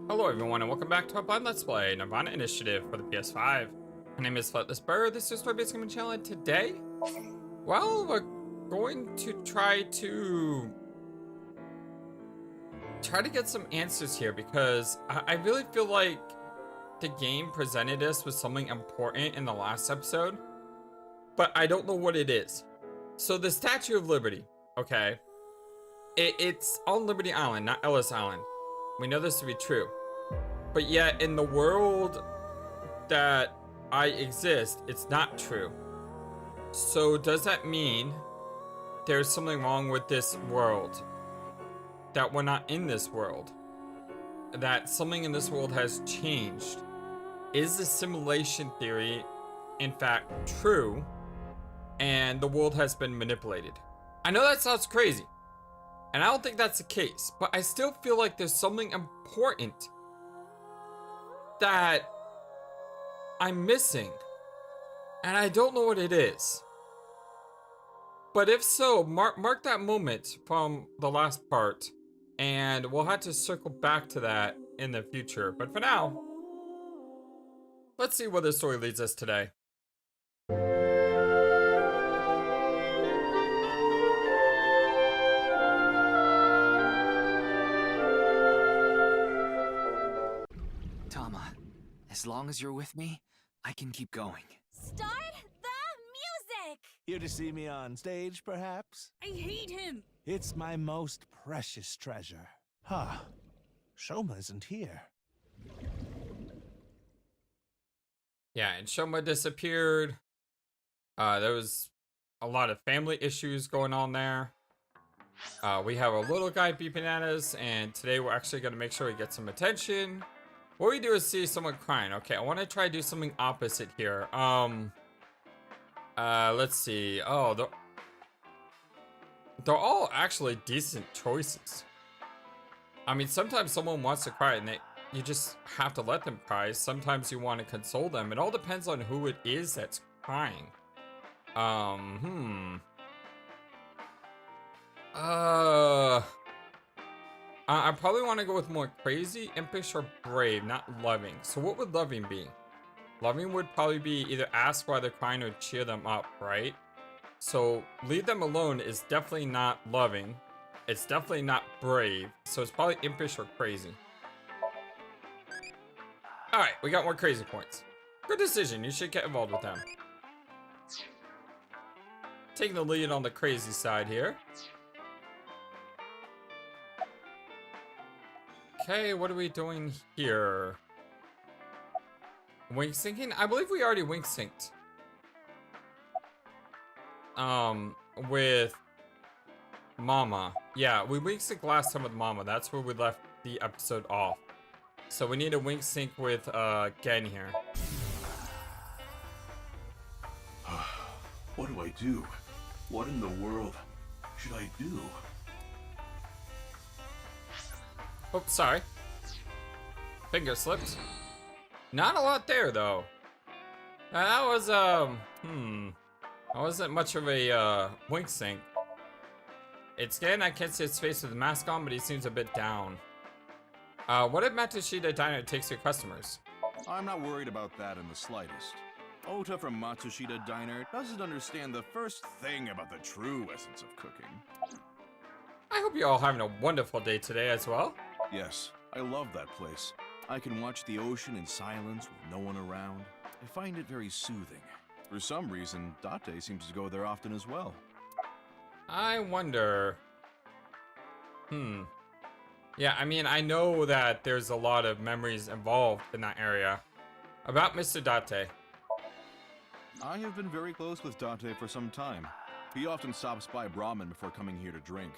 Hello everyone and welcome back to our blind Let's Play nirvanA Initiative for the PS5. My name is FlightlessBird, this is my basic gaming channel, and today, well, we're going to try to get some answers here because I really feel like the game presented us with something important in the last episode, but I don't know what it is. So the Statue of Liberty, okay, it's on Liberty Island, not Ellis Island. We know this to be true. But yet, in the world that I exist, it's not true. So does that mean there's something wrong with this world? That we're not in this world? That something in this world has changed? Is the simulation theory, in fact, true? And the world has been manipulated? I know that sounds crazy. And I don't think that's the case. But I still feel like there's something important that I'm missing, and I don't know what it is. But if so, mark that moment from the last part, and we'll have to circle back to that in the future. But for now, let's see where the story leads us today. Tama, as long as you're with me, I can keep going. Start the music! Here to see me on stage, perhaps? I hate him! It's my most precious treasure. Huh. Shoma isn't here. Yeah, and Shoma disappeared. There was a lot of family issues going on there. We have a little guy beeping at us, and today we're actually going to make sure he gets some attention. What we do is see someone crying. Okay, I want to try to do something opposite here. Let's see. Oh, they're all actually decent choices. I mean, sometimes someone wants to cry and you just have to let them cry. Sometimes you want to console them. It all depends on who it is that's crying. I probably want to go with more crazy, impish, or brave, not loving. So what would loving be? Loving would probably be either ask why they're crying or cheer them up, right? So leave them alone is definitely not loving. It's definitely not brave. So it's probably impish or crazy. Alright, we got more crazy points. Good decision, you should get involved with them. Taking the lead on the crazy side here. Okay, what are we doing here? Wink syncing? I believe we already wink synced. With Mama. Yeah, we wink synced last time with Mama. That's where we left the episode off. So we need to wink sync with Gen here. What do I do? What in the world should I do? Oh, sorry. Finger slipped. Not a lot there, though. That was, that wasn't much of a, wink sync. It's Gen, I can't see his face with the mask on, but he seems a bit down. What if Matsushita Diner takes your customers? I'm not worried about that in the slightest. Ota from Matsushita Diner doesn't understand the first thing about the true essence of cooking. I hope you're all having a wonderful day today as well. Yes, I love that place. I can watch the ocean in silence with no one around. I find it very soothing. For some reason, Date seems to go there often as well. I wonder... Yeah, I mean, I know that there's a lot of memories involved in that area. About Mr. Date. I have been very close with Date for some time. He often stops by Brahmin before coming here to drink.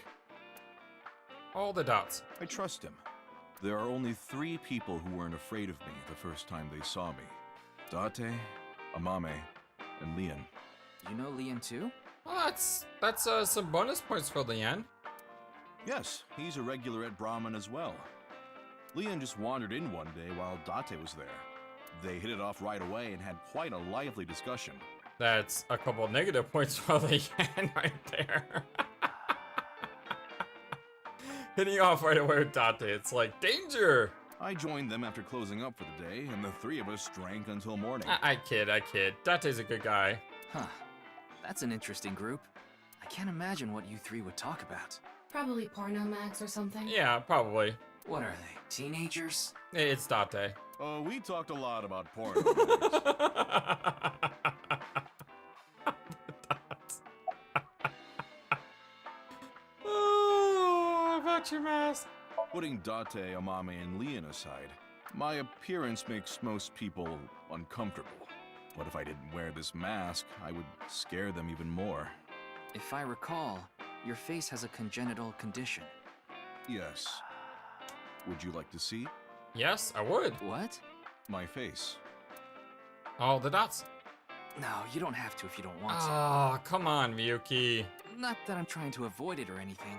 All the dots. I trust him. There are only 3 people who weren't afraid of me the first time they saw me. Date, Amame, and Lian. You know Lian too? Well, that's some bonus points for Lian. Yes, he's a regular at Brahmin as well. Lian just wandered in one day while Date was there. They hit it off right away and had quite a lively discussion. That's a couple negative points for Lian right there. hitting off right away with Date. It's like, danger! I joined them after closing up for the day, and the three of us drank until morning. I kid. Date's a good guy. Huh. That's an interesting group. I can't imagine what you three would talk about. Probably porno mags or something. Yeah, probably. What are they, teenagers? It's Date. We talked a lot about porn. Oh, about your mask. Putting Date, Amame, and Leon aside, my appearance makes most people uncomfortable. What if I didn't wear this mask? I would scare them even more. If I recall, your face has a congenital condition. Yes. Would you like to see Yes, I would. What? my face? All the dots. No, you don't have to if you don't want to. Oh, come on, Ryuki. Not that I'm trying to avoid it or anything.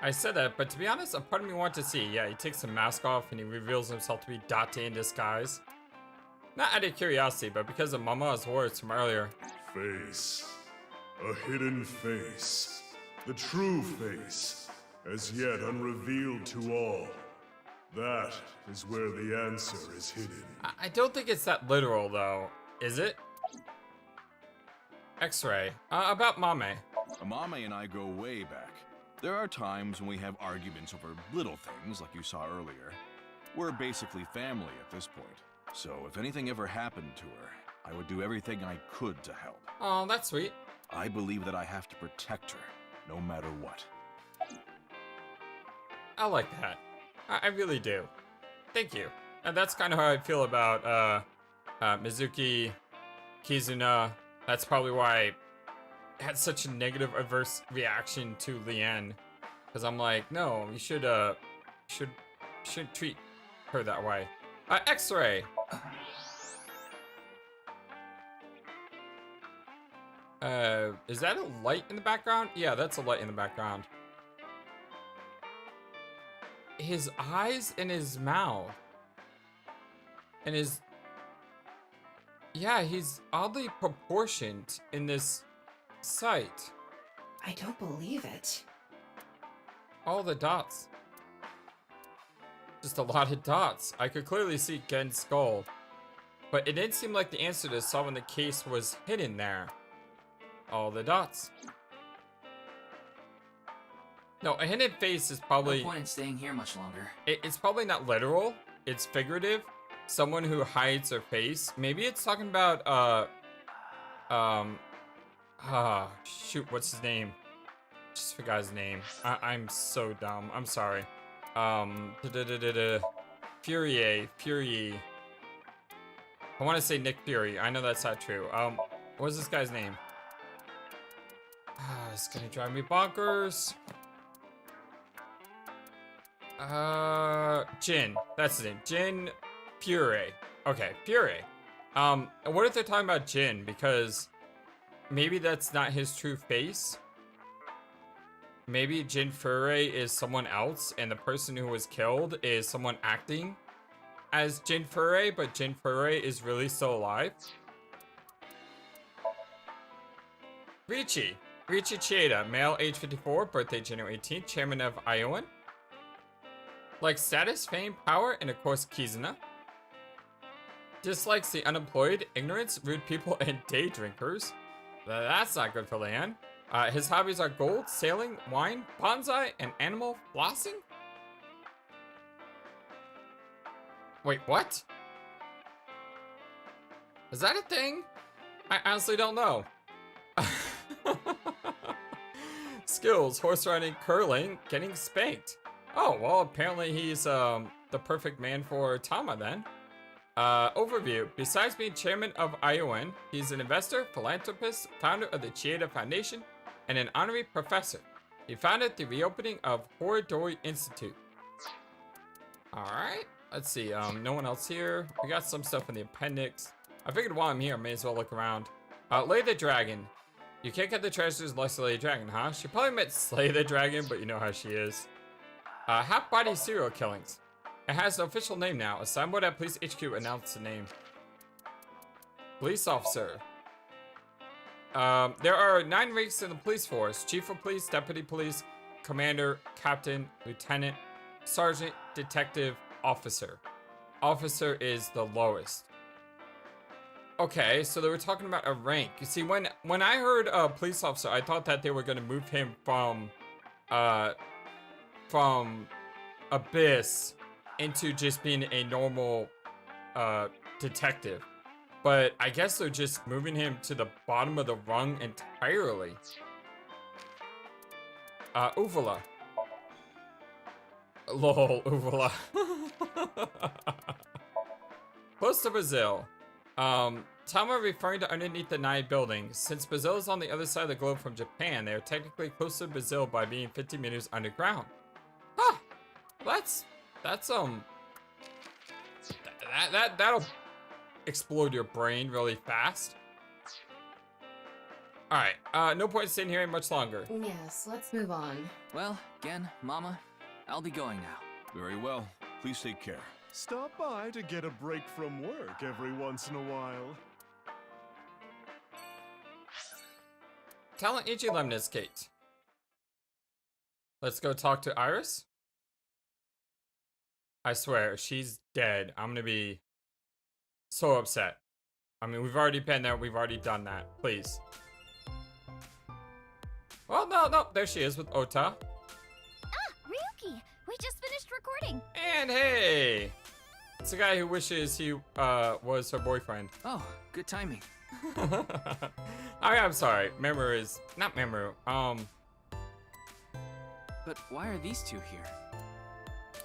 I said that, but to be honest, a part of me wanted to see. Yeah, he takes the mask off and he reveals himself to be Date in disguise. Not out of curiosity, but because of Mama's words from earlier. Face. A hidden face. The true face. As yet unrevealed to all. That is where the answer is hidden. I don't think it's that literal, though. Is it? X-ray. About Mame. Amame and I go way back. There are times when we have arguments over little things, like you saw earlier. We're basically family at this point. So if anything ever happened to her, I would do everything I could to help. Oh, that's sweet. I believe that I have to protect her, no matter what. I like that. I really do. Thank you. And that's kind of how I feel about Mizuki, Kizuna. That's probably why I had such a negative adverse reaction to Lien. Because I'm like, no, you shouldn't treat her that way. X-ray. Is that a light in the background? Yeah, that's a light in the background. His eyes and his mouth. And his... Yeah, he's oddly proportioned in this sight. I don't believe it. All the dots. Just a lot of dots. I could clearly see Gen's skull. But it didn't seem like the answer to solving the case was hidden there. All the dots. No, a hidden face is probably... No point in staying here much longer. It's probably not literal. It's figurative. Someone who hides their face. Maybe it's talking about, shoot, what's his name? Just forgot his name. I'm so dumb. I'm sorry. Furie. I want to say Nick Fury. I know that's not true. What's this guy's name? It's gonna drive me bonkers. Jin. That's his name. Jin Fury. Okay, Fury. What if they're talking about Jin? Because maybe that's not his true face. Maybe Jin Fury is someone else, and the person who was killed is someone acting as Jin Fury, but Jin Fury is really still alive. Ryuki Chieda, male, age 54, birthday January 18th, chairman of Iowan. Likes status, fame, power, and of course Kizuna. Dislikes the unemployed, ignorance, rude people, and day drinkers. That's not good for Leanne. His hobbies are gold, sailing, wine, bonsai, and animal flossing? Wait, what? Is that a thing? I honestly don't know. Skills, horse riding, curling, getting spanked. Oh, well, apparently he's the perfect man for Tama then. Overview. Besides being chairman of ION, he's an investor, philanthropist, founder of the Chieda Foundation, and an honorary professor. He founded the reopening of Horadori Institute. Alright, let's see. No one else here. We got some stuff in the appendix. I figured while I'm here, I may as well look around. Lay the Dragon. You can't get the treasures unless you lay the dragon, huh? She probably meant slay the dragon, but you know how she is. Half-body serial killings. It has an official name now. A signboard at Police HQ announced the name. Police officer. There are 9 ranks in the police force. Chief of police, deputy police, commander, captain, lieutenant, sergeant, detective, officer. Officer is the lowest. Okay, so they were talking about a rank. You see, when I heard police officer, I thought that they were gonna move him from Abyss into just being a normal detective. But I guess they're just moving him to the bottom of the rung entirely. Uvula. Lol, Uvula. Close to Brazil. Tama referring to underneath the Nine building. Since Brazil is on the other side of the globe from Japan, they are technically close to Brazil by being 50 meters underground. Huh. That'll explode your brain really fast. Alright, no point sitting here much longer. Yes, let's move on. Well, Gen, Mama, I'll be going now. Very well. Please take care. Stop by to get a break from work every once in a while. Talent Ichi Lemnis Kate. Let's go talk to Iris. I swear, if she's dead, I'm gonna be so upset. I mean, we've already been there, we've already done that. Please. Well, no, there she is with Ota. Ah, Ryuki! We just finished recording. And hey! It's the guy who wishes he was her boyfriend. Oh, good timing. I'm sorry. Memory is not memory. But why are these two here?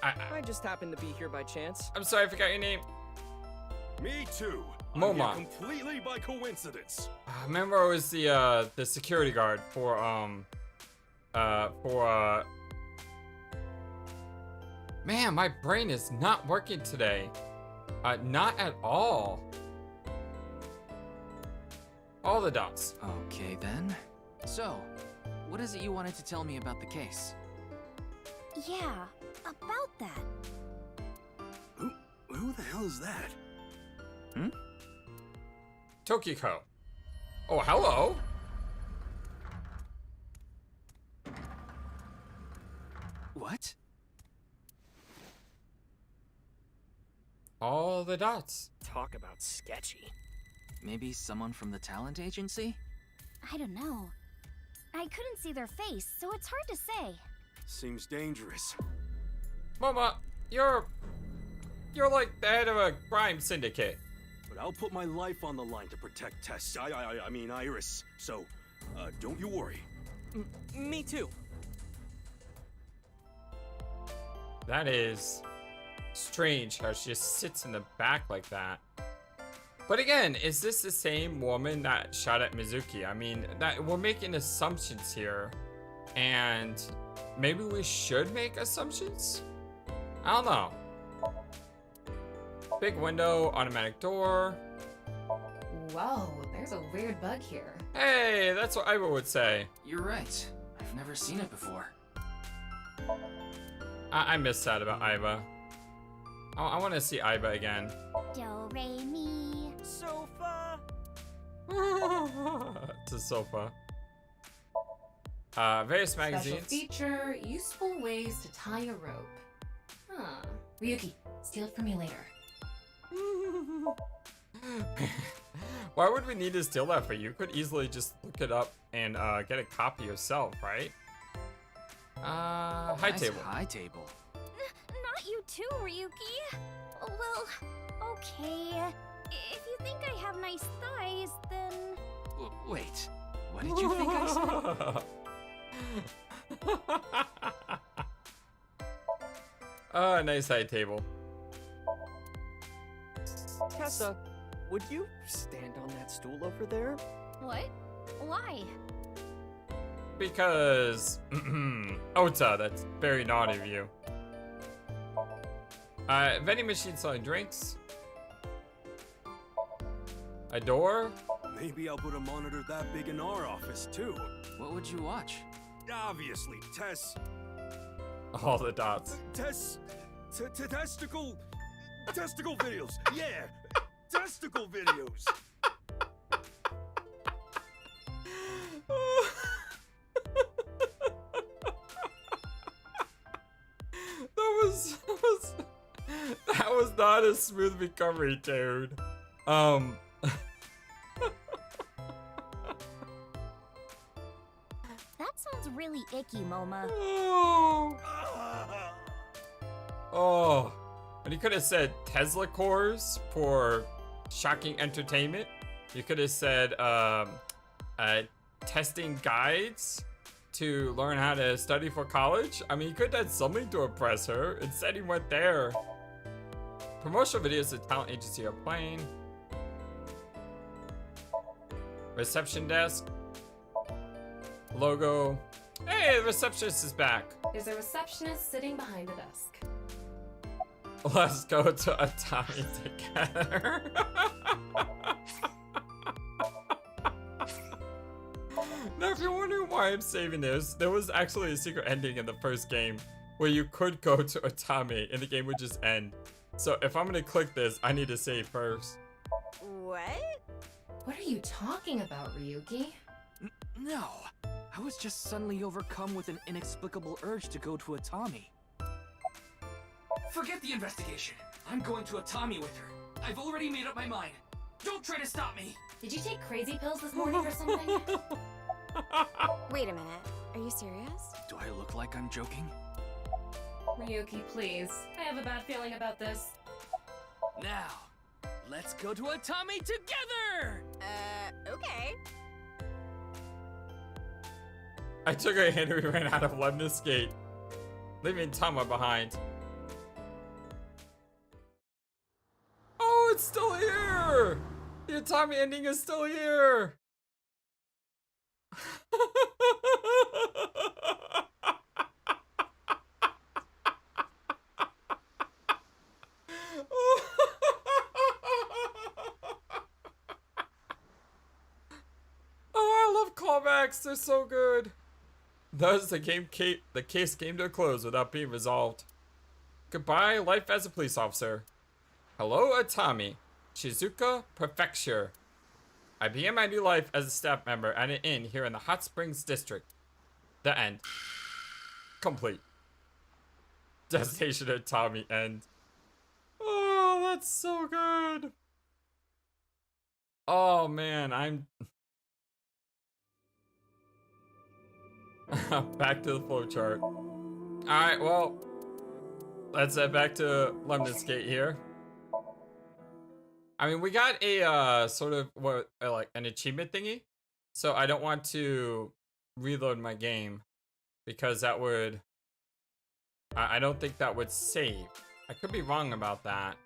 I just happened to be here by chance. I'm sorry, I forgot your name. Me too. Moma. I'm here completely by coincidence. Remember, I was the security guard for Man, my brain is not working today. Not at all. All the dots. Okay then. So, what is it you wanted to tell me about the case? Yeah, about that. Who the hell is that? Tokiko. Oh, hello. What? All the dots. Talk about sketchy. Maybe someone from the talent agency? I don't know. I couldn't see their face, so it's hard to say. Seems dangerous. Mama, you're like the head of a crime syndicate. But I'll put my life on the line to protect Tess. I mean Iris. So, don't you worry. Me too. That is strange how she just sits in the back like that. But again, is this the same woman that shot at Mizuki? I mean, that we're making assumptions here, and maybe we should make assumptions? I don't know. Big window, automatic door. Whoa, there's a weird bug here. Hey, that's what Aiba would say. You're right. I've never seen it before. I miss that about Aiba. I want to see Aiba again. Do, re, mi. Sofa. It's a sofa. Various Special magazines. feature, useful ways to tie a rope. Huh. Ryuki, steal it from me later. Why would we need to steal that for you? You could easily just look it up and get a copy yourself, right? High Nice table. High table. Not you too, Ryuki. Well, okay. If you think I have nice thighs, then... Wait, what did you think I said? Nice high table. Tessa, would you stand on that stool over there? What? Why? Because Ota, that's very naughty of you. Vending machine selling drinks. A door. Maybe I'll put a monitor that big in our office too. What would you watch? Obviously, Tess. All the dots. Testicle videos. Yeah, testicle videos. That was not a smooth recovery, dude. That sounds really icky, Moma. Oh. And you could have said Tesla cores for shocking entertainment. You could have said testing guides to learn how to study for college. I mean, you could have done something to impress her. Instead, he went there. Promotional videos the talent agency are playing. Reception desk. Logo. Hey, the receptionist is back. There's a receptionist sitting behind the desk. Let's go to Atami together. Now, if you're wondering why I'm saving this, there was actually a secret ending in the first game where you could go to Atami and the game would just end. So if I'm gonna click this, I need to save first. What? What are you talking about, Ryuki? No. I was just suddenly overcome with an inexplicable urge to go to Atami. Forget the investigation. I'm going to Atami with her. I've already made up my mind. Don't try to stop me. Did you take crazy pills this morning or something? Wait a minute. Are you serious? Do I look like I'm joking? Ryuki, please. I have a bad feeling about this. Now, let's go to Atami together! Okay. I took a hint and we ran out of Lemnis Gate, leaving Tama behind. Oh, it's still here! The Atami ending is still here! Oh, I love callbacks, they're so good. Thus, the case came to a close without being resolved. Goodbye, life as a police officer. Hello, Atami. Shizuoka Prefecture. I began my new life as a staff member at an inn here in the Hot Springs District. The end. Complete. Destination Atami end. Oh, that's so good. Oh, man, I'm... Back to the flowchart. Alright, well, let's head back to Lemnis Gate here. I mean, we got a sort of like an achievement thingy, so I don't want to reload my game because that would I don't think that would save. I could be wrong about that,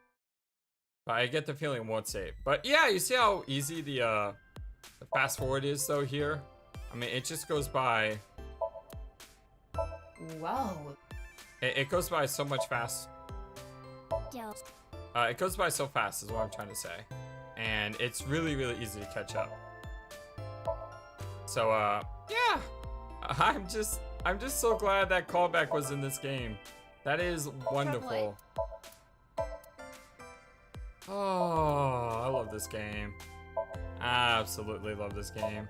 but I get the feeling it won't save. But yeah, you see how easy the fast forward is though here. I mean, it just goes by. Whoa. It goes by so much fast. Yo. It goes by so fast is what I'm trying to say. And it's really, really easy to catch up. So, yeah. I'm just so glad that callback was in this game. That is wonderful. Oh, I love this game. I absolutely love this game.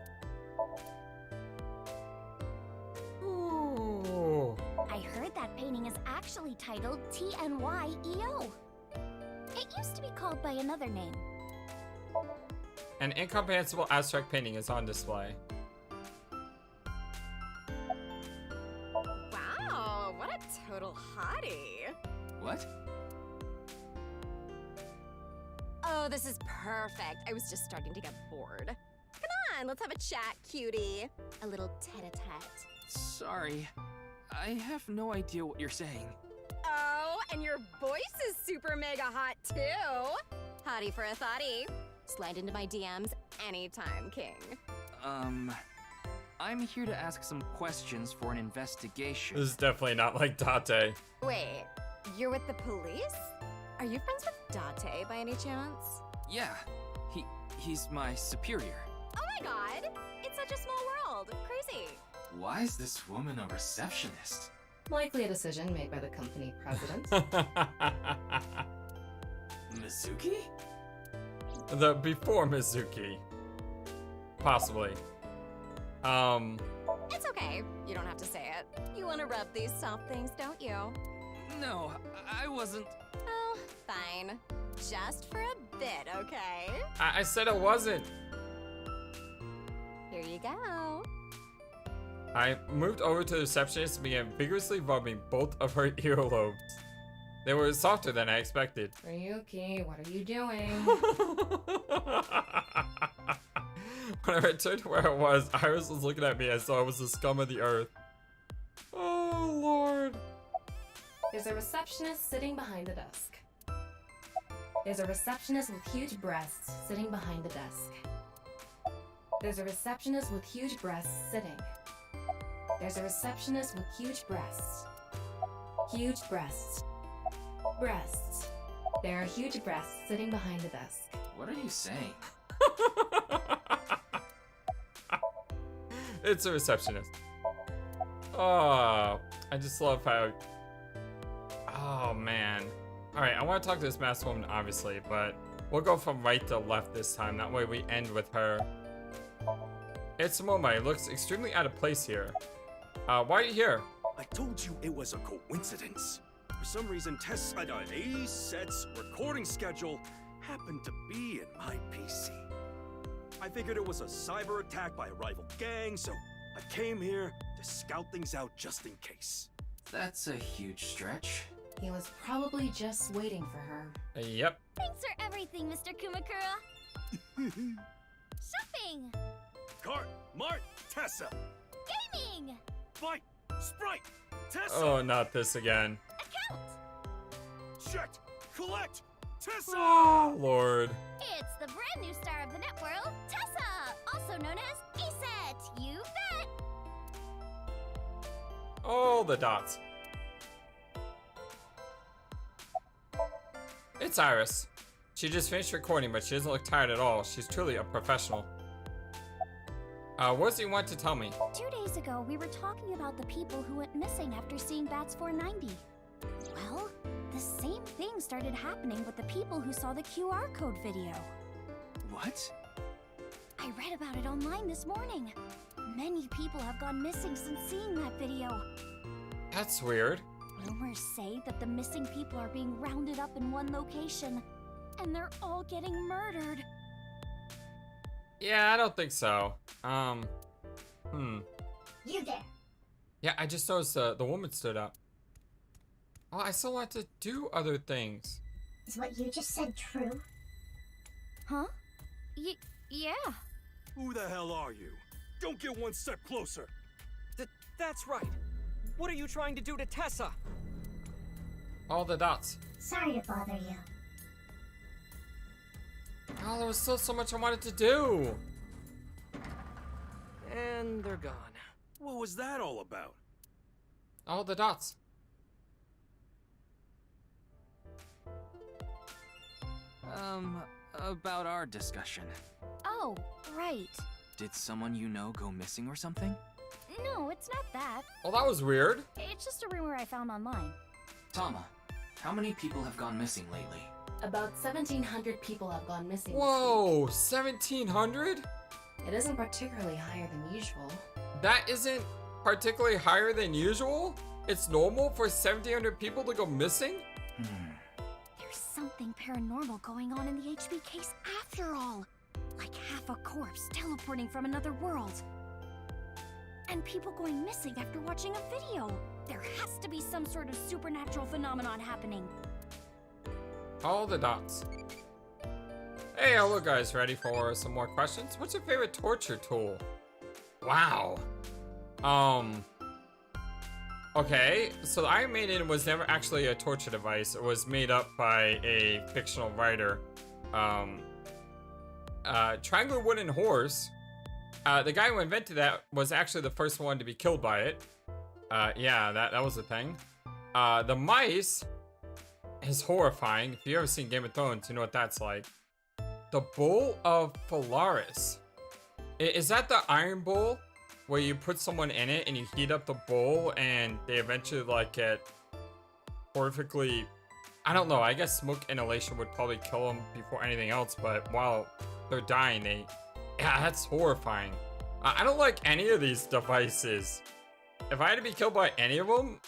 Ooh. I heard that painting is actually titled TNYEO. It used to be called by another name. An incomprehensible abstract painting is on display. Wow, what a total hottie. What? Oh, this is perfect. I was just starting to get bored. Come on, let's have a chat, cutie. A little tete-a-tete. Sorry. I have no idea what you're saying. Oh, and your voice is super mega hot, too. Hottie for a thottie. Slide into my DMs anytime, king. I'm here to ask some questions for an investigation. This is definitely not like Date. Wait, you're with the police? Are you friends with Date by any chance? Yeah, he's my superior. Oh my god, it's such a small world. Crazy. Why is this woman a receptionist? Likely a decision made by the company president. Mizuki? The before Mizuki. Possibly. It's okay. You don't have to say it. You want to rub these soft things, don't you? No, I wasn't. Oh, fine. fine. Just for a bit, okay? I said it wasn't. Here you go. I moved over to the receptionist and began vigorously rubbing both of her earlobes. They were softer than I expected. Ryuki, what are you doing? When I returned to where I was, Iris was looking at me as though I was the scum of the earth. Oh, Lord. There's a receptionist sitting behind the desk. There's a receptionist with huge breasts sitting behind the desk. There's a receptionist with huge breasts sitting. There's a receptionist with huge breasts. Huge breasts. Breasts. There are huge breasts sitting behind the desk. What are you saying? It's a receptionist. Oh, I just love how... Oh, man. Alright, I want to talk to this masked woman, obviously, but we'll go from right to left this time. That way we end with her. It's Momai. It looks extremely out of place here. Why are you here? I told you it was a coincidence. For some reason, Tess had an A-sets recording schedule happened to be in my PC. I figured it was a cyber attack by a rival gang, so I came here to scout things out just in case. That's a huge stretch. He was probably just waiting for her. Yep. Thanks for everything, Mr. Kumakura. Shopping! Cart, Mart, Tessa! Gaming! Fight, Sprite, Tessa! Oh, not this again. Account! Checked! Collect! Tessa! Oh, Lord. It's the brand new star of the networld, Tessa! Also known as A-Set! You bet! All the dots. It's Iris. She just finished recording, but she doesn't look tired at all. She's truly a professional. What does he want to tell me? 2 days ago, we were talking about the people who went missing after seeing Bats 490. Well, the same thing started happening with the people who saw the QR code video. What? I read about it online this morning. Many people have gone missing since seeing that video. That's weird. Rumors say that the missing people are being rounded up in one location, and they're all getting murdered. Yeah, I don't think so. You there. Yeah, I just noticed the woman stood up. Oh, I still want to do other things. Is what you just said true? Huh? Yeah. Who the hell are you? Don't get one step closer! That's right. What are you trying to do to Tessa? All the dots. Sorry to bother you. Oh, there was still so much I wanted to do. And they're gone. What was that all about? All the dots. About our discussion. Oh, right. Did someone you know go missing or something? No, it's not that. Well, that was weird. It's just a rumor I found online. Tama, how many people have gone missing lately? About 1,700 people have gone missing. Whoa, 1,700? It isn't particularly higher than usual. That isn't particularly higher than usual? It's normal for 1,700 people to go missing? There's something paranormal going on in the HB case after all. Like half a corpse teleporting from another world. And people going missing after watching a video. There has to be some sort of supernatural phenomenon happening. All the dots. Hey, hello guys, ready for some more questions? What's your favorite torture tool? Wow. Okay, so the Iron Maiden was never actually a torture device. It was made up by a fictional writer. Triangular Wooden Horse. The guy who invented that was actually the first one to be killed by it. Yeah, that was the thing. The mice is horrifying. If you've ever seen Game of Thrones, you know what that's like. The Bowl of Phalaris. Is that the Iron Bowl? Where you put someone in it and you heat up the bowl and they eventually like get horrifically... I don't know, I guess smoke inhalation would probably kill them before anything else, but while they're dying, they... Yeah, that's horrifying. I don't like any of these devices. If I had to be killed by any of them,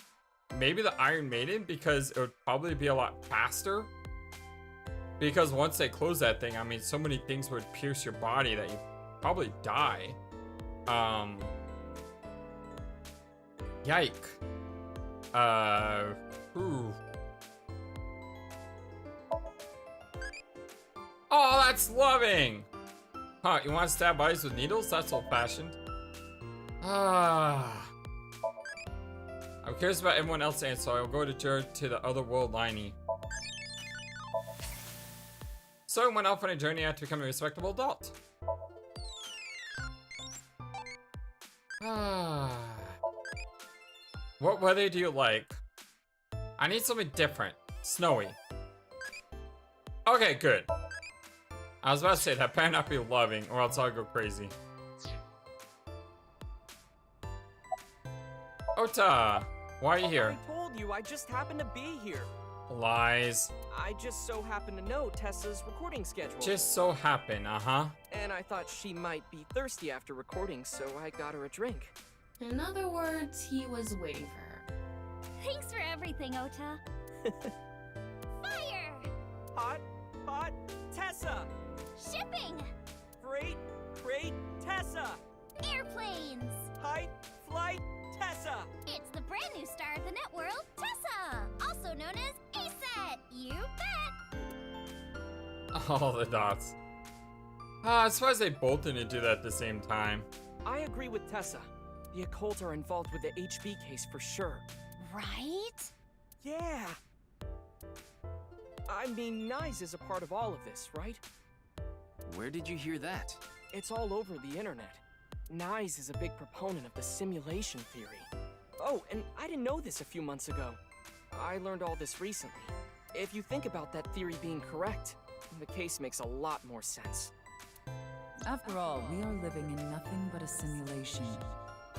maybe the Iron Maiden, because it would probably be a lot faster. Because once they close that thing, I mean, so many things would pierce your body that you probably die. Yike. Ooh. Oh, that's loving! Huh, you want to stab eyes with needles? That's old-fashioned. Ah. I'm curious about everyone else's answer, so I'll go to the other world liney. So I went off on a journey after becoming a respectable adult. Ah. What weather do you like? I need something different. Snowy. Okay, good. I was about to say, that better not be loving, or else I'll go crazy. Ota, why are you here? I told you, I just happened to be here. Lies. I just so happened to know Tessa's recording schedule. Just so happen, uh-huh. And I thought she might be thirsty after recording, so I got her a drink. In other words, he was waiting for her. Thanks for everything, Ota. Fire! Hot, Tessa! Shipping! Freight, Tessa! Airplanes! Height, flight, Tessa! It's the brand new star of the net world, Tessa! Also known as ASET! You bet! All the dots. I suppose they both didn't do that at the same time. I agree with Tessa. The occult are involved with the HB case for sure. Right? Yeah! I mean, Nyes is a part of all of this, right? Where did you hear that? It's all over the internet. Nyes is a big proponent of the simulation theory. Oh, and I didn't know this a few months ago. I learned all this recently. If you think about that theory being correct, the case makes a lot more sense. After all, we are living in nothing but a simulation.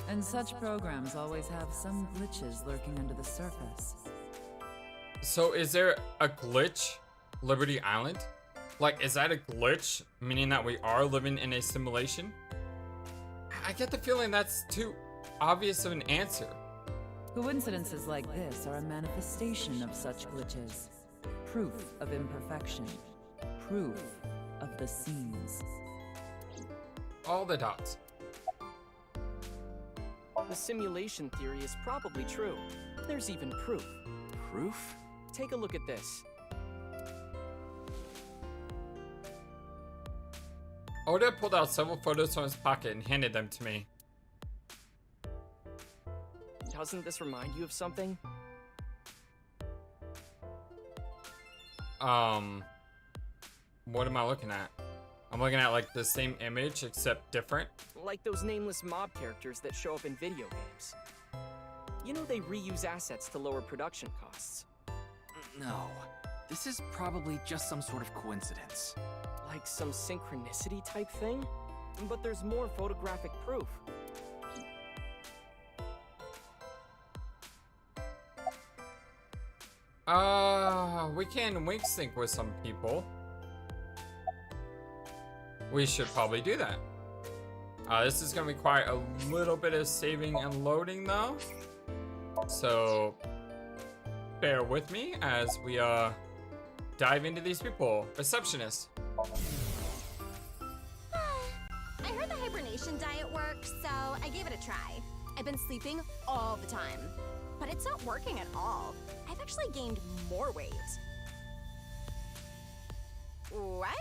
And such programs always have some glitches lurking under the surface. So is there a glitch, Liberty Island? Like, is that a glitch, meaning that we are living in a simulation? I get the feeling that's too obvious of an answer. Coincidences like this are a manifestation of such glitches. Proof of imperfection. Proof of the seams. All the dots. The simulation theory is probably true. There's even proof. Proof? Take a look at this. Oda pulled out several photos from his pocket and handed them to me. Doesn't this remind you of something? What am I looking at? I'm looking at like the same image except different. Like those nameless mob characters that show up in video games. You know they reuse assets to lower production costs. No. This is probably just some sort of coincidence. Like some synchronicity type thing? But there's more photographic proof. We can wink sync with some people. We should probably do that. This is gonna require a little bit of saving and loading though. So bear with me as we dive into these people. Receptionist. I heard the hibernation diet works, so I gave it a try. I've been sleeping all the time, but it's not working at all. I've actually gained more weight. What?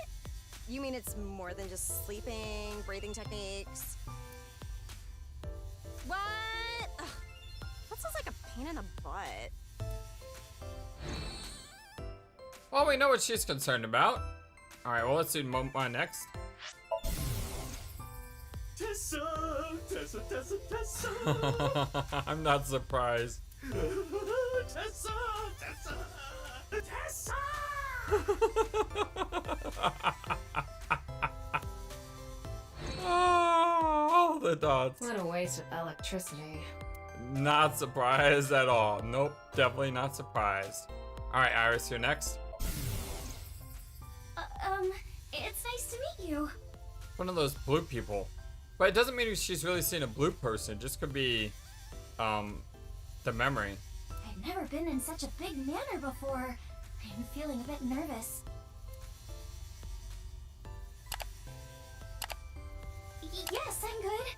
You mean it's more than just sleeping, breathing techniques? What? Ugh, that sounds like a pain in the butt. Well, we know what she's concerned about. Alright, well, let's do Momo next. Tessa, Tessa, Tessa, Tessa. I'm not surprised. Tessa, Tessa, Tessa. Oh, all the dots. What a waste of electricity. Not surprised at all. Nope, definitely not surprised. Alright, Iris, you're next. It's nice to meet you. One of those blue people. But it doesn't mean she's really seen a blue person. It just could be, the memory. I've never been in such a big manner before. I'm feeling a bit nervous. Yes, I'm good.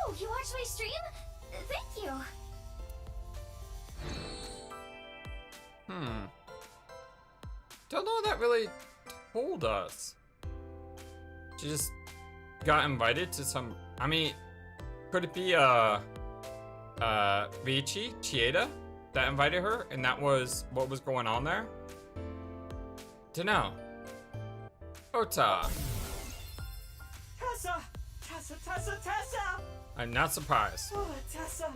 Oh, you watched my stream? Thank you. Don't know what that really told us. She just got invited to some. I mean, could it be Ryuki Chieda that invited her, and that was what was going on there? Dunno. Ota. Tessa! Tessa, Tessa, Tessa! I'm not surprised. Oh, Tessa!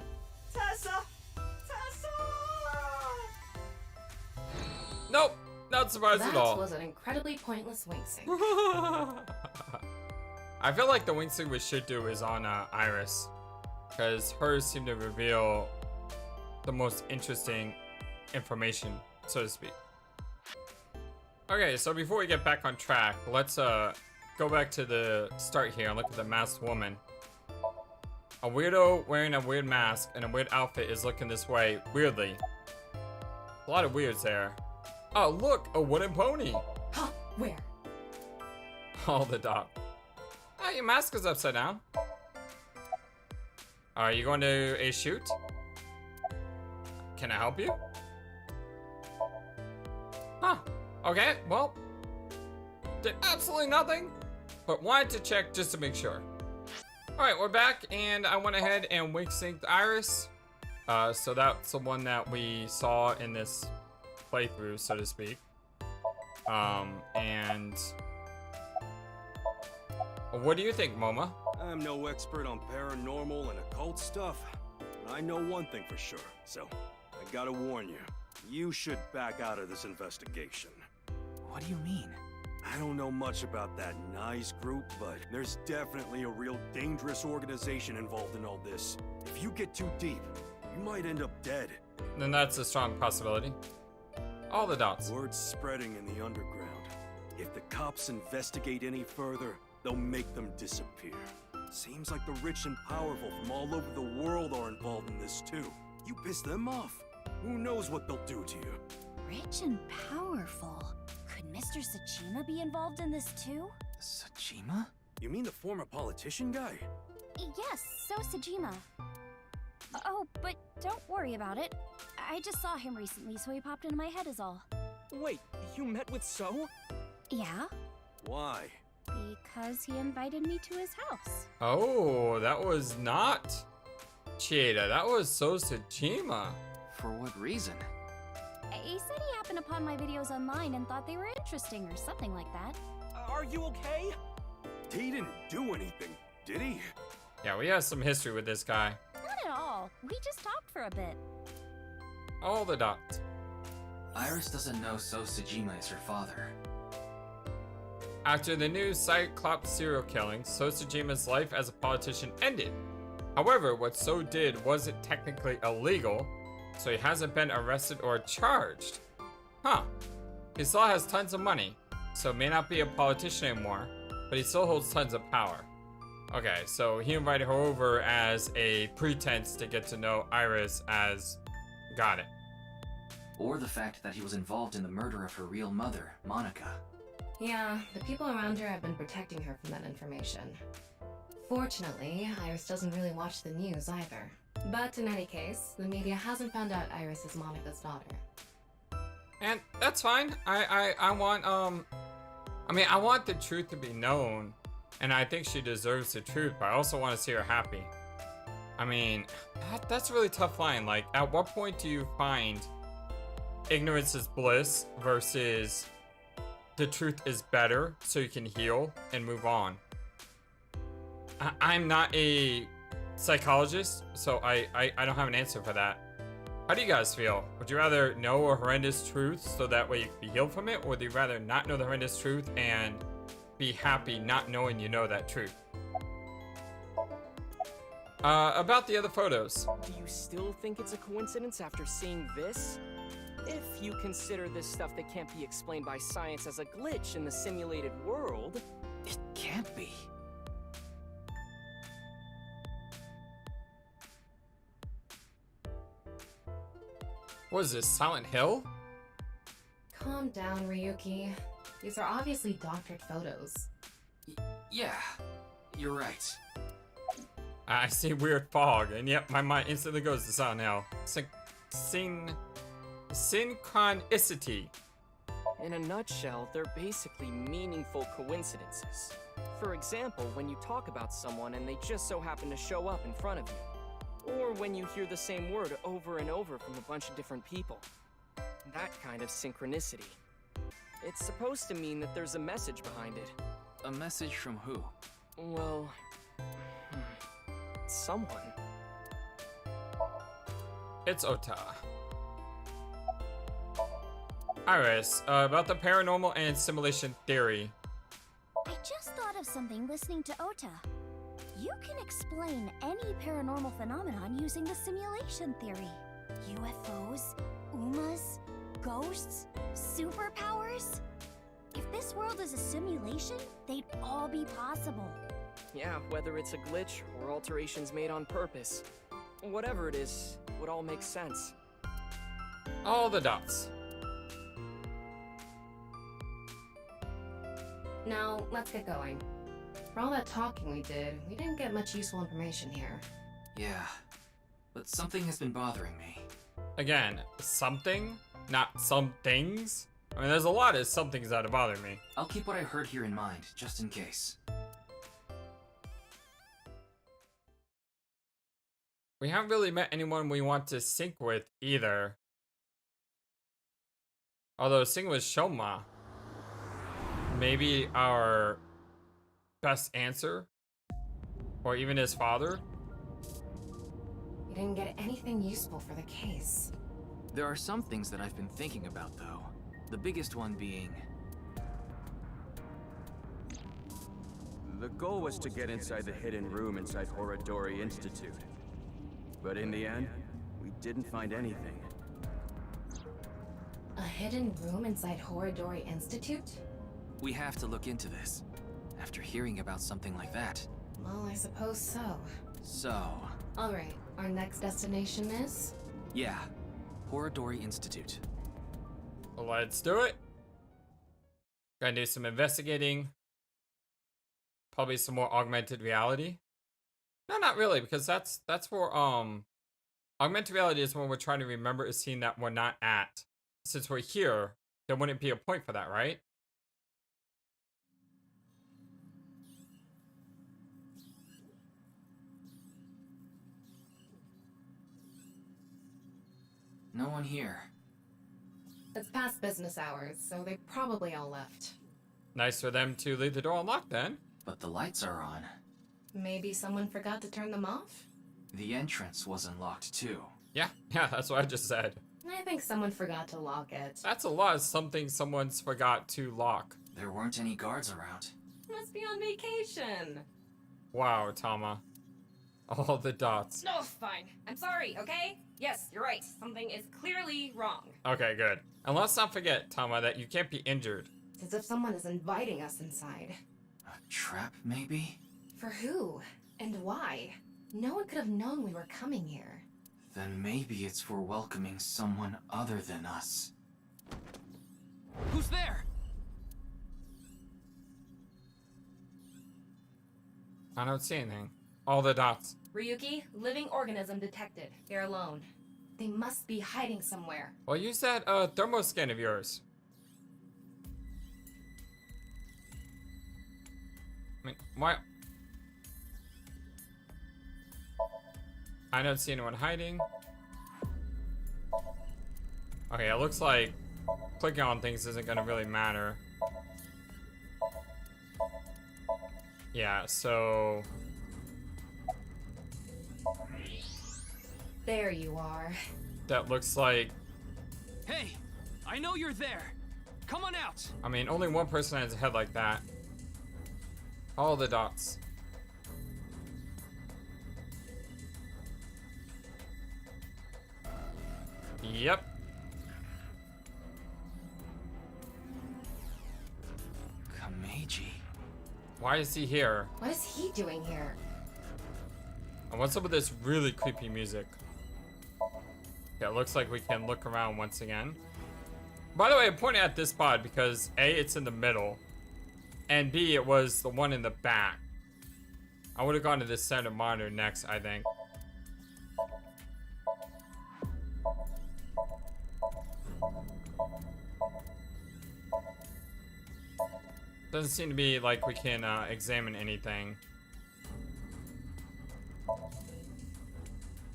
Tessa! Tessa! Nope, not surprised at all. That was an incredibly pointless wink sync. I feel like the wink sync we should do is on Iris, because hers seem to reveal the most interesting information, so to speak. Okay, so before we get back on track, let's go back to the start here and look at the masked woman. A weirdo wearing a weird mask and a weird outfit is looking this way weirdly. A lot of weirds there. Oh, look, a wooden pony. Huh, where? All the dog. Oh, your mask is upside down. Are you going to a shoot? Can I help you? Huh. Okay, well, did absolutely nothing, but wanted to check just to make sure. All right, we're back, and I went ahead and wink synced Iris. So that's the one that we saw in this playthrough, so to speak. And what do you think, Moma? I'm no expert on paranormal and occult stuff, but I know one thing for sure, so I gotta warn you. You should back out of this investigation. What do you mean? I don't know much about that NICE group, but there's definitely a real dangerous organization involved in all this. If you get too deep, you might end up dead. Then that's a strong possibility. All the dots. Word's spreading in the underground. If the cops investigate any further, they'll make them disappear. Seems like the rich and powerful from all over the world are involved in this too. You piss them off, who knows what they'll do to you. Rich and powerful. Could Mr. Sajima be involved in this too? Sajima? You mean the former politician guy? Yes, so Sajima. Oh, but don't worry about it. I just saw him recently, so he popped into my head is all. Wait, you met with So? Yeah? Why? Because he invited me to his house. Oh, that was not Chieda. That was So Sajima. For what reason? He said he happened upon my videos online and thought they were interesting or something like that. Are you okay? He didn't do anything, did he? Yeah, we have some history with this guy. Not at all. We just talked for a bit. All the dots. Iris doesn't know So Sajima is her father. After the new Cyclops serial killing, So Sajima's life as a politician ended. However, what So did wasn't technically illegal, so he hasn't been arrested or charged. Huh. He still has tons of money, so may not be a politician anymore, but he still holds tons of power. Okay, so he invited her over as a pretense to get to know Iris as... Got it. Or the fact that he was involved in the murder of her real mother, Monica. Yeah, the people around her have been protecting her from that information. Fortunately, Iris doesn't really watch the news either. But in any case, the media hasn't found out Iris is Monica's daughter. And that's fine. I want, I want the truth to be known, and I think she deserves the truth, but I also want to see her happy. I mean, that's a really tough line. Like, at what point do you find ignorance is bliss versus the truth is better so you can heal and move on? I'm not a psychologist, so I don't have an answer for that. How do you guys feel? Would you rather know a horrendous truth so that way you can be healed from it, or would you rather not know the horrendous truth and be happy not knowing you know that truth? About the other photos. Do you still think it's a coincidence after seeing this? If you consider this stuff that can't be explained by science as a glitch in the simulated world, It can't be. What is this, Silent Hill? Calm down, Ryuki. These are obviously doctored photos. Yeah. You're right. I see weird fog, and yep, my mind instantly goes to sound now. Synchronicity. In a nutshell, they're basically meaningful coincidences. For example, when you talk about someone and they just so happen to show up in front of you. Or when you hear the same word over and over from a bunch of different people. That kind of synchronicity. It's supposed to mean that there's a message behind it. A message from who? Well, someone. It's Ota. Iris, about the paranormal and simulation theory. I just thought of something listening to Ota. You can explain any paranormal phenomenon using the simulation theory. UFOs, UMAs, ghosts, superpowers. If this world is a simulation, they'd all be possible. Yeah, whether it's a glitch or alterations made on purpose. Whatever it is, would all make sense. All the dots. Now, let's get going. For all that talking we did, we didn't get much useful information here. Yeah, but something has been bothering me. Again, something, not some things. I mean, there's a lot of somethings that bother me. I'll keep what I heard here in mind, just in case. We haven't really met anyone we want to sync with either. Although sync with Shoma. Maybe our best answer? Or even his father? We didn't get anything useful for the case. There are some things that I've been thinking about, though. The biggest one being... The goal was to get inside the hidden room inside Horadori Institute. But in the end, we didn't find anything. A hidden room inside Horadori Institute? We have to look into this. After hearing about something like that. Well, I suppose so. So... Alright, our next destination is? Yeah, Horadori Institute. Let's do it. Gotta do some investigating. Probably some more augmented reality. No, not really, because that's for augmented reality is when we're trying to remember a scene that we're not at. Since we're here, there wouldn't be a point for that, right? No one here. It's past business hours, so they probably all left. Nice for them to leave the door unlocked then. But the lights are on. Maybe someone forgot to turn them off? The entrance wasn't locked too. Yeah, that's what I just said. I think someone forgot to lock it. That's a lot of something someone's forgot to lock. There weren't any guards around. Must be on vacation. Wow, Tama. All the dots. No, fine. I'm sorry, okay? Yes, you're right. Something is clearly wrong. Okay, good. And let's not forget, Tama, that you can't be injured. It's as if someone is inviting us inside. A trap, maybe? For who? And why? No one could have known we were coming here. Then maybe it's for welcoming someone other than us. Who's there? I don't see anything. All the dots. Ryuki, living organism detected. They're alone. They must be hiding somewhere. Well, use that thermo scan of yours. I mean, why? I don't see anyone hiding. Okay, it looks like clicking on things isn't gonna really matter. Yeah, so... There you are. That looks like... Hey, I know you're there. Come on out. I mean, only one person has a head like that. All the dots. Yep. Kameji. Why is he here? What is he doing here? And what's up with this really creepy music? Yeah, it looks like we can look around once again. By the way, I'm pointing at this pod because A, it's in the middle, and B, it was the one in the back. I would have gone to this center monitor next, I think. Doesn't seem to be like we can examine anything.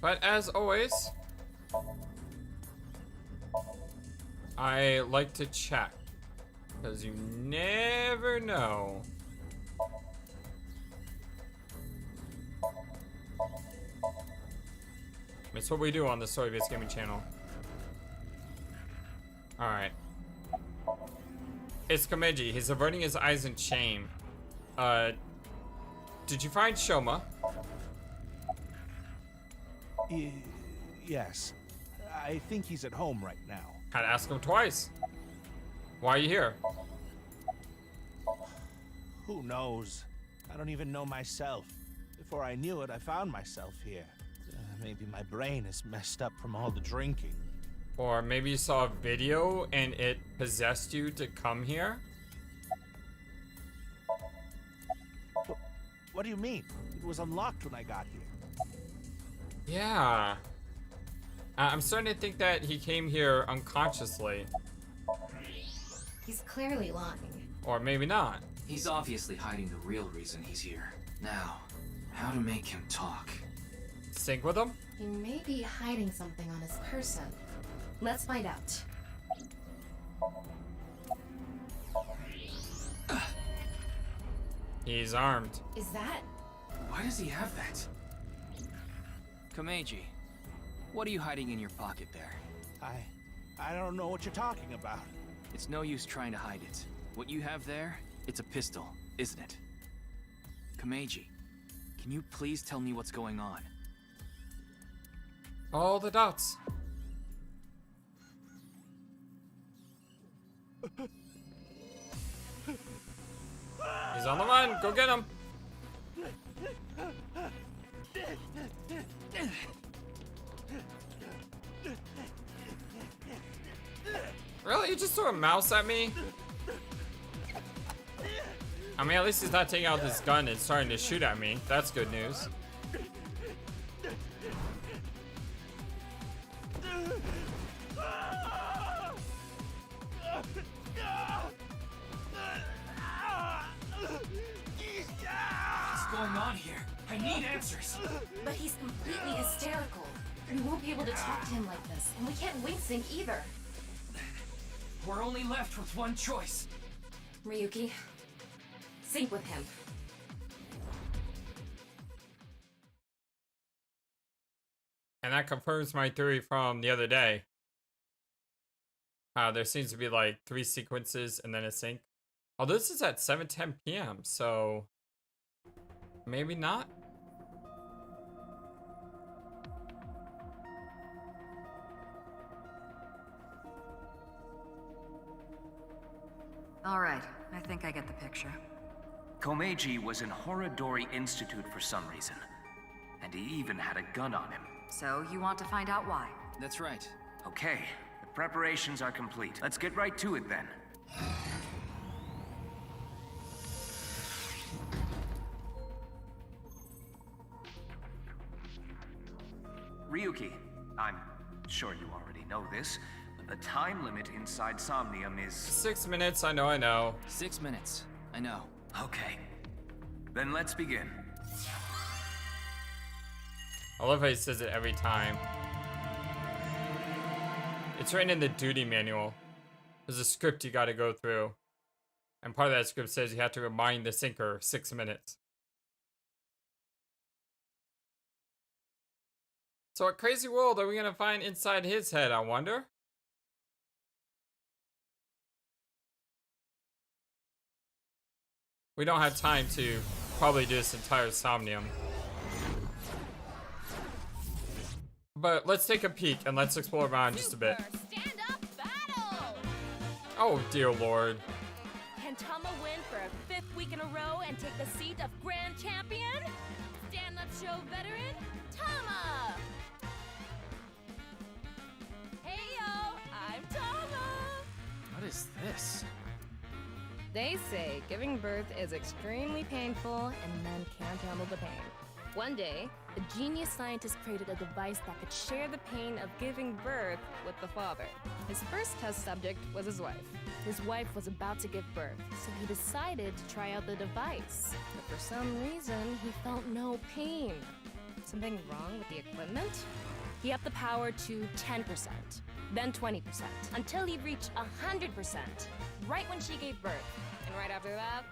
But as always, I like to check, because you never know. It's what we do on the Story-Based Gaming channel. Alright. It's Komeiji. He's averting his eyes in shame. Did you find Shoma? Yes. I think he's at home right now. Had to ask him twice. Why are you here? Who knows? I don't even know myself. Before I knew it, I found myself here. Maybe my brain is messed up from all the drinking. Or maybe you saw a video and it possessed you to come here? What do you mean? It was unlocked when I got here. Yeah. I'm starting to think that he came here unconsciously. He's clearly lying. Or maybe not. He's obviously hiding the real reason he's here. Now, how to make him talk? Sync with him? He may be hiding something on his person. Let's find out. He's armed. Is that? Why does he have that? Komeiji, what are you hiding in your pocket there? I don't know what you're talking about. It's no use trying to hide it. What you have there, it's a pistol, isn't it? Komeiji, can you please tell me what's going on? All the dots. He's on the run. Go get him. Really? You just threw a mouse at me? I mean, at least he's not taking out this gun and starting to shoot at me. That's good news. What's going on here? I need answers. But he's completely hysterical. We won't be able to talk to him like this, and we can't wing sync either. We're only left with one choice. Ryuki, sync with him. And that confirms my theory from the other day. There seems to be like 3 sequences and then a sync. Although this is at 7:10 p.m., so maybe not. All right, I think I get the picture. Komeiji was in Horadori Institute for some reason. And he even had a gun on him. So, you want to find out why? That's right. Okay, the preparations are complete. Let's get right to it then. Ryuki, I'm sure you already know this, but the time limit inside Somnium is... 6 minutes, I know. 6 minutes, I know. Okay. Then let's begin. I love how he says it every time. It's written in the duty manual. There's a script you gotta go through. And part of that script says you have to remind the sinker 6 minutes. So what crazy world are we gonna find inside his head, I wonder? We don't have time to probably do this entire Somnium. But let's take a peek and let's explore around just a bit. Stand up battle! Oh dear lord. Can Tama win for a 5th week in a row and take the seat of Grand Champion? Stand up show veteran, Tama! Heyo, I'm Tama! What is this? They say giving birth is extremely painful and men can't handle the pain. One day, a genius scientist created a device that could share the pain of giving birth with the father. His first test subject was his wife. His wife was about to give birth, so he decided to try out the device. But for some reason, he felt no pain. Something wrong with the equipment? He upped the power to 10%, then 20%, until he reached 100%, right when she gave birth. And right after that,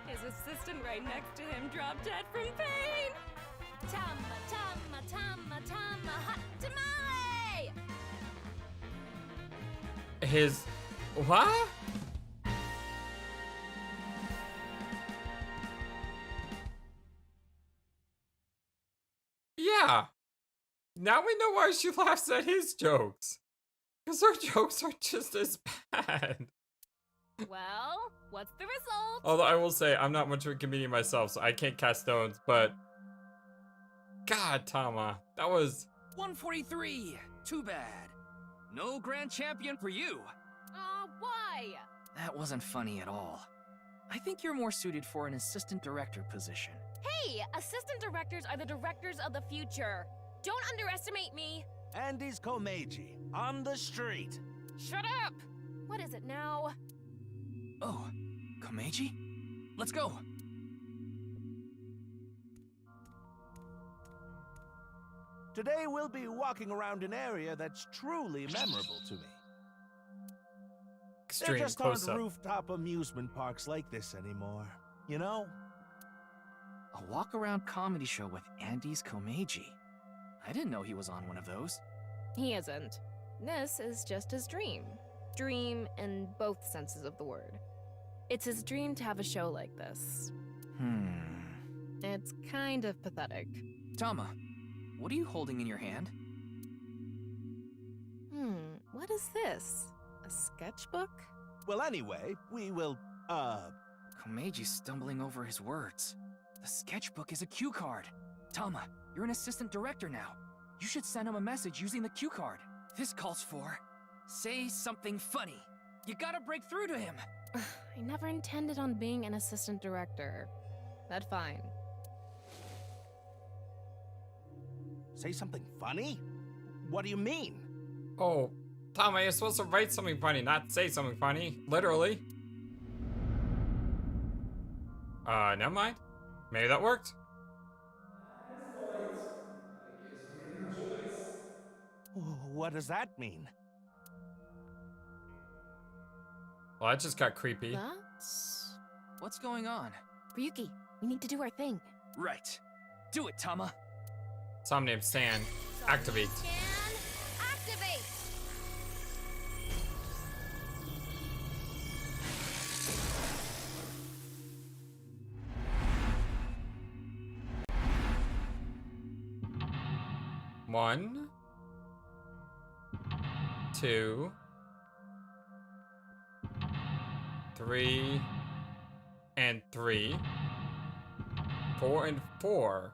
his assistant right next to him dropped dead from pain. Tama, Tama, Tama, Tama, hot tamale! His... what? Yeah. Now we know why she laughs at his jokes. Because her jokes are just as bad. Well, what's the result? Although I will say, I'm not much of a comedian myself, so I can't cast stones, but... God, Tama, that was... 143! Too bad. No grand champion for you. Why? That wasn't funny at all. I think you're more suited for an assistant director position. Hey, assistant directors are the directors of the future. Don't underestimate me. Andy's Komeiji, on the street. Shut up! What is it now? Oh, Komeiji? Let's go. Today we'll be walking around an area that's truly memorable to me. Extreme there just aren't close-up. rooftop amusement parks like this anymore, you know? A walk-around comedy show with Andy's Komeiji. I didn't know he was on one of those. He isn't. This is just his dream. Dream in both senses of the word. It's his dream to have a show like this. It's kind of pathetic. Tama, what are you holding in your hand? What is this? A sketchbook? Well, anyway, we will, Komeji's stumbling over his words. The sketchbook is a cue card. Tama, you're an assistant director now. You should send him a message using the cue card. This calls for... say something funny. You gotta break through to him. I never intended on being an assistant director. That's fine. Say something funny? What do you mean? Oh, Tama, you're supposed to write something funny, not say something funny. Literally. Never mind. Maybe that worked. What does that mean? Well, that just got creepy. That's... What's going on? Ryuki, we need to do our thing. Right. Do it, Tama. Somnium Sand. Activate. Activate! One, 2, 3, and 3, 4 and 4.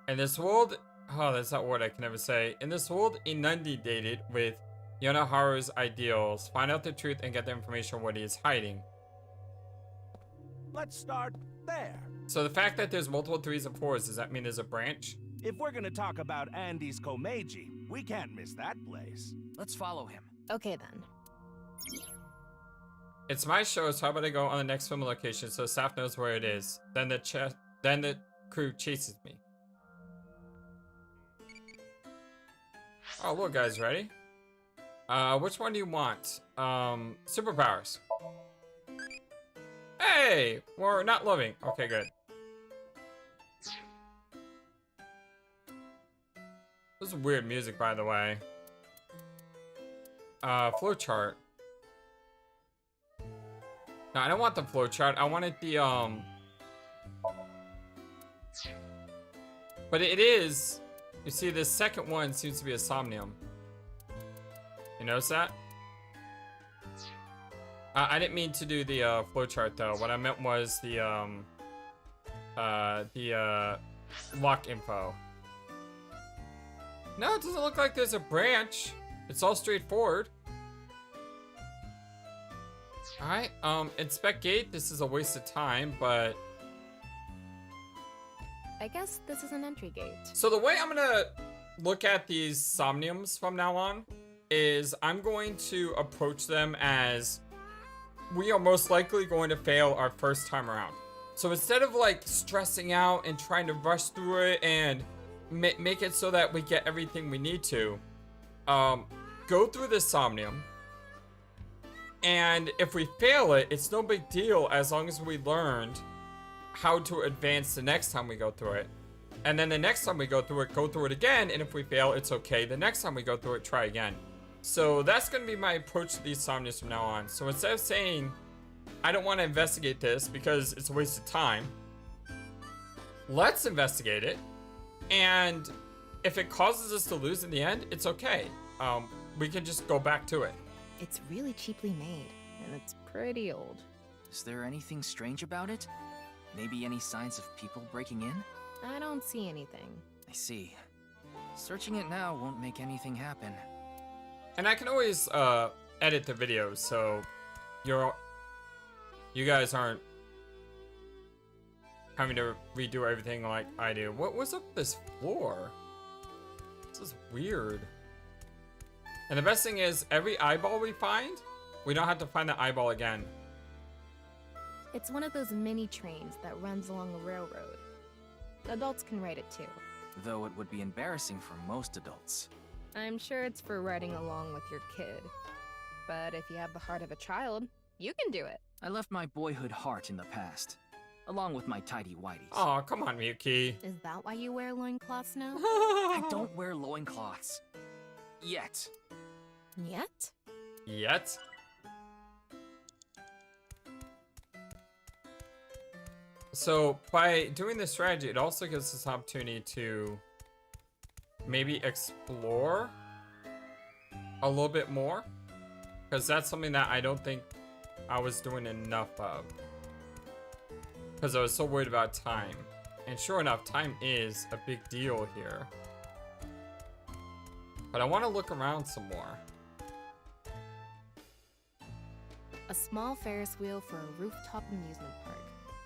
In this world, oh, that's that word I can never say. In this world inundated with Yonaharu's ideals, find out the truth and get the information on what he is hiding. Let's start there. So the fact that there's multiple 3s and 4s, does that mean there's a branch? If we're gonna talk about Andy's Komeiji, we can't miss that place. Let's follow him. Okay then. It's my show, so how about I go on the next film location so staff knows where it is. Then the crew chases me. Oh, look, guys, ready? Which one do you want? Superpowers. Hey, we're not loving. Okay, good. This is weird music, by the way. Flowchart. No, I don't want the flowchart. I wanted the, But it is... You see, the second one seems to be a Somnium. You notice that? I didn't mean to do the, flowchart, though. What I meant was the lock info. No, it doesn't look like there's a branch. It's all straightforward. Alright, inspect gate. This is a waste of time, but... I guess this is an entry gate. So the way I'm gonna look at these Somniums from now on is I'm going to approach them as we are most likely going to fail our first time around. So instead of like stressing out and trying to rush through it and make it so that we get everything we need to, go through this Somnium. And if we fail it, it's no big deal as long as we learned how to advance the next time we go through it. And then the next time we go through it again, and if we fail, it's okay. The next time we go through it, try again. So that's going to be my approach to these Somniums from now on. So instead of saying, I don't want to investigate this because it's a waste of time, let's investigate it. And if it causes us to lose in the end, it's okay. We can just go back to it. It's really cheaply made, and it's pretty old. Is there anything strange about it? Maybe any signs of people breaking in? I don't see anything. I see. Searching it now won't make anything happen. And I can always edit the videos, so you guys aren't having to redo everything like I do. What's up this floor? This is weird. And the best thing is, every eyeball we find, we don't have to find the eyeball again. It's one of those mini trains that runs along a railroad. Adults can ride it too. Though it would be embarrassing for most adults. I'm sure it's for riding along with your kid. But if you have the heart of a child, you can do it. I left my boyhood heart in the past, along with my tidy whities. Oh, come on, Ryuki. Is that why you wear loincloths now? I don't wear loincloths. Yet. Yet? Yet? So, by doing this strategy, it also gives us an opportunity to maybe explore a little bit more. Because that's something that I don't think I was doing enough of. Because I was so worried about time. And sure enough, time is a big deal here. But I want to look around some more. A small Ferris wheel for a rooftop amusement park.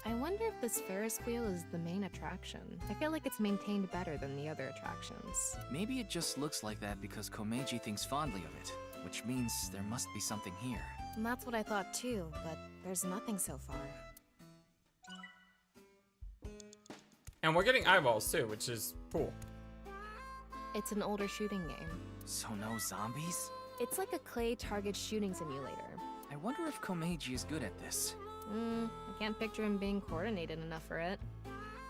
I wonder if this Ferris wheel is the main attraction. I feel like it's maintained better than the other attractions. Maybe it just looks like that because Komeiji thinks fondly of it, which means there must be something here. And that's what I thought too, but there's nothing so far. And we're getting eyeballs too, which is cool. It's an older shooting game. So no zombies? It's like a clay target shooting simulator. I wonder if Komeiji is good at this. I can't picture him being coordinated enough for it.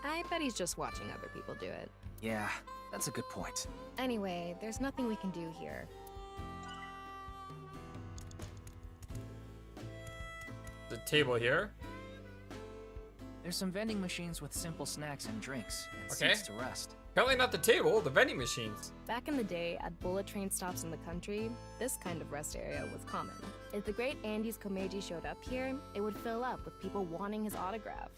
I bet he's just watching other people do it. Yeah, that's a good point. Anyway, there's nothing we can do here. The table here. There's some vending machines with simple snacks and drinks, and seats to rest. Apparently not the table, the vending machines. Back in the day, at bullet train stops in the country, this kind of rest area was common. If the great Andes Komeiji showed up here, it would fill up with people wanting his autograph.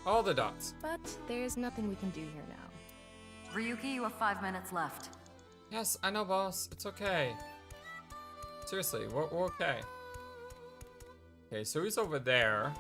All the dots. But there's nothing we can do here now. Ryuki, you have 5 minutes left. Yes, I know, boss. It's okay. Seriously, we're okay. Okay, so he's over there.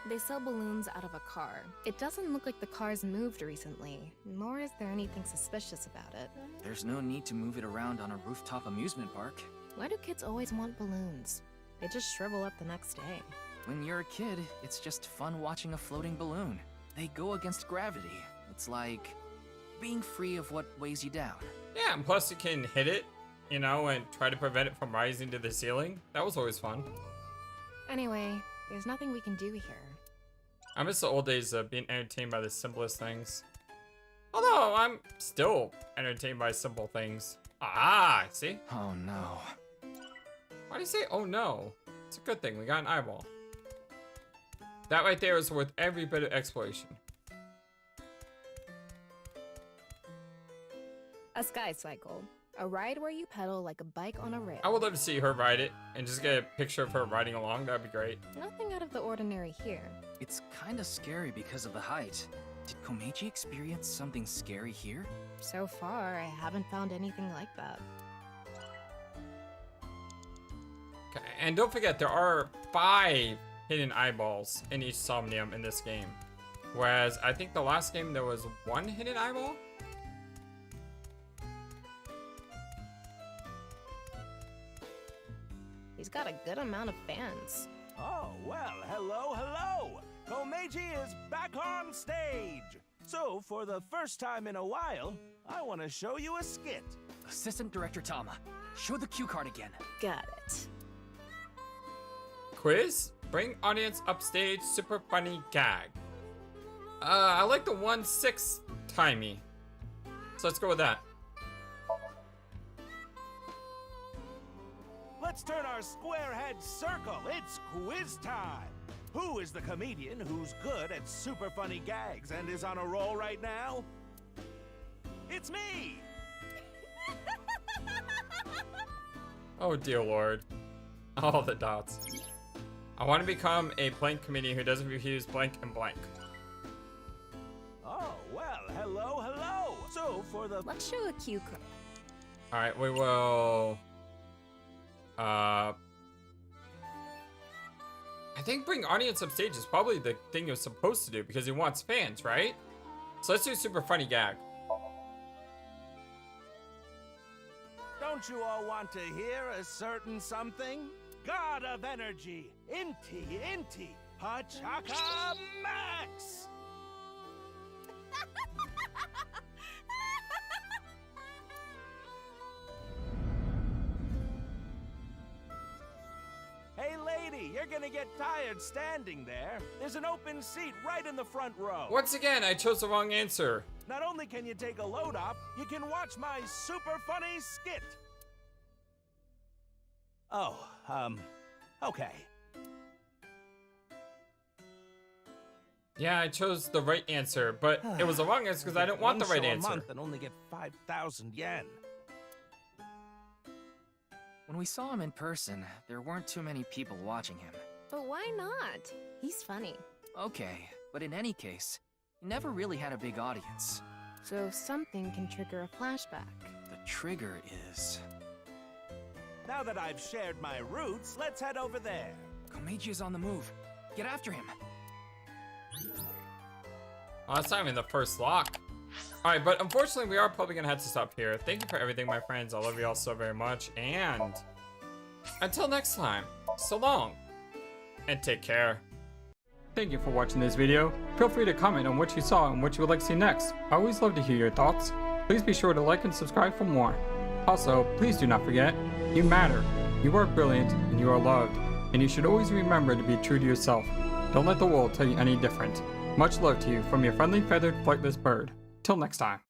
They sell balloons out of a car. It doesn't look like the car's moved recently, nor is there anything suspicious about it. There's no need to move it around on a rooftop amusement park. Why do kids always want balloons? They just shrivel up the next day. When you're a kid, it's just fun watching a floating balloon. They go against gravity. It's like being free of what weighs you down. Yeah, and plus you can hit it, you know, and try to prevent it from rising to the ceiling. That was always fun. Anyway, there's nothing we can do here. I miss the old days of being entertained by the simplest things. Although, I'm still entertained by simple things. Ah, see? Oh no. Why do you say, oh no? It's a good thing, we got an eyeball. That right there is worth every bit of exploration. A sky cycle. A ride where you pedal like a bike on a rail. I would love to see her ride it and just get a picture of her riding along. That'd be great. Nothing out of the ordinary here. It's kinda scary because of the height. Did Komeiji experience something scary here? So far, I haven't found anything like that. Okay, and don't forget, there are 5 hidden eyeballs in each Somnium in this game. Whereas, I think the last game there was 1 hidden eyeball? He's got a good amount of fans. Oh, well, hello. Komeiji is back on stage. So, for the first time in a while, I want to show you a skit. Assistant Director Tama, show the cue card again. Got it. Quiz? Bring audience upstage, super funny gag. I like the 1/6 timey. So let's go with that. Let's turn our square head circle. It's quiz time. Who is the comedian who's good at super funny gags and is on a roll right now? It's me! Oh dear lord. All the dots. I want to become a blank comedian who doesn't refuse blank and blank. Oh, well, hello. So, for the... Let's show a cue card. Alright, we will... I think bring audience upstage is probably the thing you're supposed to do because he wants fans, right? So let's do super funny gag. Don't you all want to hear a certain something? God of energy, Inti, Hachaka Max! Hey lady, you're gonna get tired standing there. There's an open seat right in the front row. Once again, I chose the wrong answer. Not only can you take a load off, you can watch my super funny skit. Oh, okay. Yeah, I chose the right answer, but it was the wrong answer because I didn't want the right answer. One show a month and only get 5,000 yen. When we saw him in person, there weren't too many people watching him. But why not? He's funny. Okay, but in any case, he never really had a big audience. So something can trigger a flashback. The trigger is... Now that I've shared my roots, let's head over there. Komeiji is on the move. Get after him. Oh, that's not even the first lock. Alright, but unfortunately we are probably gonna have to stop here. Thank you for everything, my friends. I love you all so very much. And until next time, so long. And take care. Thank you for watching this video. Feel free to comment on what you saw and what you would like to see next. I always love to hear your thoughts. Please be sure to like and subscribe for more. Also, please do not forget, you matter. You are brilliant and you are loved. And you should always remember to be true to yourself. Don't let the world tell you any different. Much love to you from your friendly feathered flightless bird. Till next time.